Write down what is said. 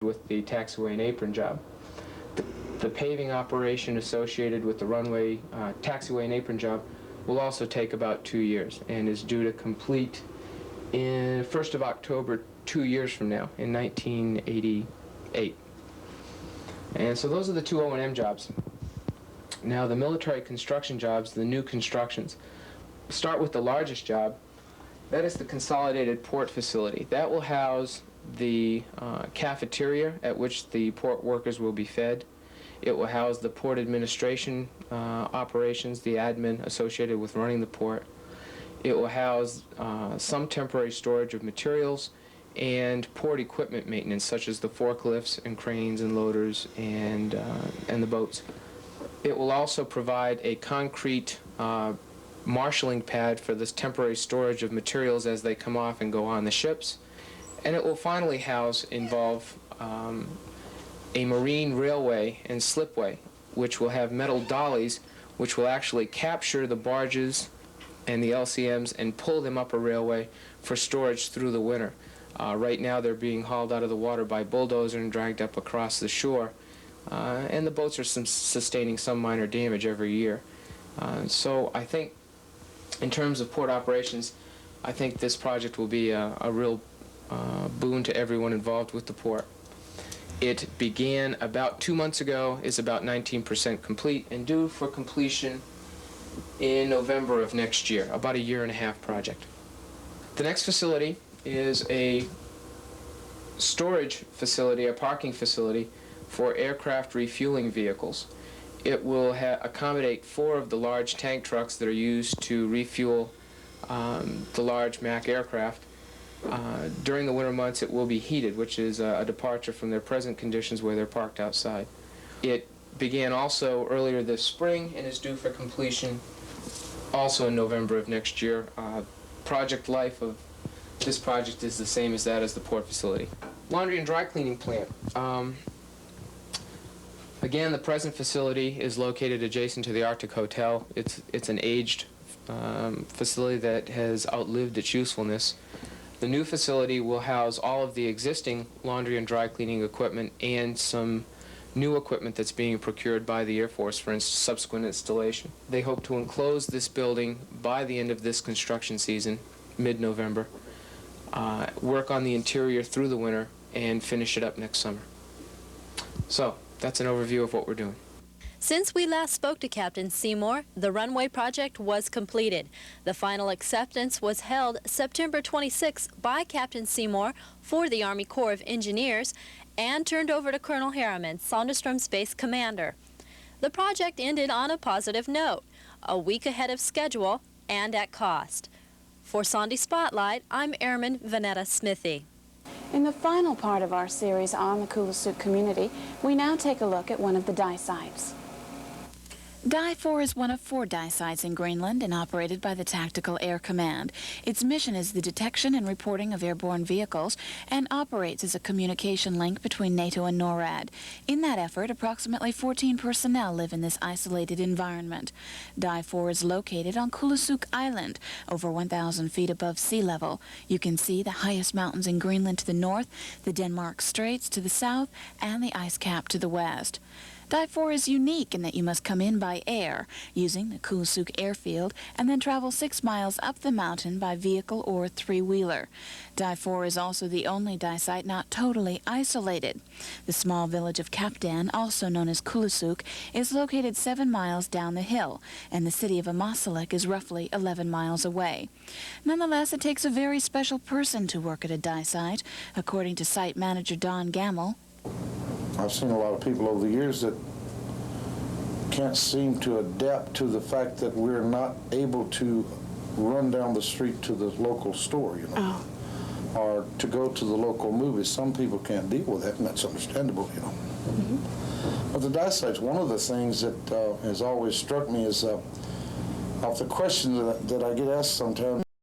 with the taxiway and apron job. The paving operation associated with the runway taxiway and apron job will also take about 2 years and is due to complete in 1st of October 2 years from now in 1988. And so those are the two O&M jobs. Now the military construction jobs, the new constructions. Start with the largest job. That is the consolidated port facility. That will house the cafeteria at which the port workers will be fed. It will house the port administration operations, the admin associated with running the port. It will house some temporary storage of materials and port equipment maintenance, such as the forklifts and cranes and loaders and the boats. It will also provide a concrete marshalling pad for this temporary storage of materials as they come off and go on the ships. And it will finally involve a marine railway and slipway, which will have metal dollies, which will actually capture the barges and the LCMs and pull them up a railway for storage through the winter. Right now they're being hauled out of the water by bulldozer and dragged up across the shore, and the boats are sustaining some minor damage every year. So I think in terms of port operations, I think this project will be a real boon to everyone involved with the port. It began about 2 months ago, is about 19% complete, and due for completion in November of next year, about a 1.5-year project. The next facility is a storage facility, a parking facility for aircraft refueling vehicles. It will accommodate 4 of the large tank trucks that are used to refuel the large Mack aircraft. During the winter months it will be heated, which is a departure from their present conditions where they're parked outside. It began also earlier this spring and is due for completion also in November of next year. Project life of this project is the same as that as the port facility. Laundry and dry cleaning plant. Again, the present facility is located adjacent to the Arctic Hotel. It's an aged facility that has outlived its usefulness. The new facility will house all of the existing laundry and dry cleaning equipment and some new equipment that's being procured by the Air Force for subsequent installation. They hope to enclose this building by the end of this construction season, mid-November, work on the interior through the winter, and finish it up next summer. So, that's an overview of what we're doing. Since we last spoke to Captain Seymour, the runway project was completed. The final acceptance was held September 26 by Captain Seymour for the Army Corps of Engineers and turned over to Colonel Harriman, Sonderstrom's base commander. The project ended on a positive note, a week ahead of schedule and at cost. For Sondy Spotlight, I'm Airman Vanetta Smithy. In the final part of our series on the Kulusuk community, we now take a look at one of the die sites. Die 4 is one of 4 die sites in Greenland and operated by the Tactical Air Command. Its mission is the detection and reporting of airborne vehicles and operates as a communication link between NATO and NORAD. In that effort, approximately 14 personnel live in this isolated environment. Die 4 is located on Kulusuk Island, over 1,000 feet above sea level. You can see the highest mountains in Greenland to the north, the Denmark Straits to the south, and the ice cap to the west. Die 4 is unique in that you must come in by air, using the Kulusuk airfield, and then travel 6 miles up the mountain by vehicle or 3-wheeler. Die 4 is also the only die site not totally isolated. The small village of Kapdan, also known as Kulusuk, is located 7 miles down the hill, and the city of Ammassalik is roughly 11 miles away. Nonetheless, it takes a very special person to work at a die site, according to site manager Don Gamble. I've seen a lot of people over the years that can't seem to adapt to the fact that we're not able to run down the street to the local store, you know, or to go to the local movies. Some people can't deal with that, and that's understandable, you know. But the die sites, one of the things that has always struck me is of the question that I get asked sometimes,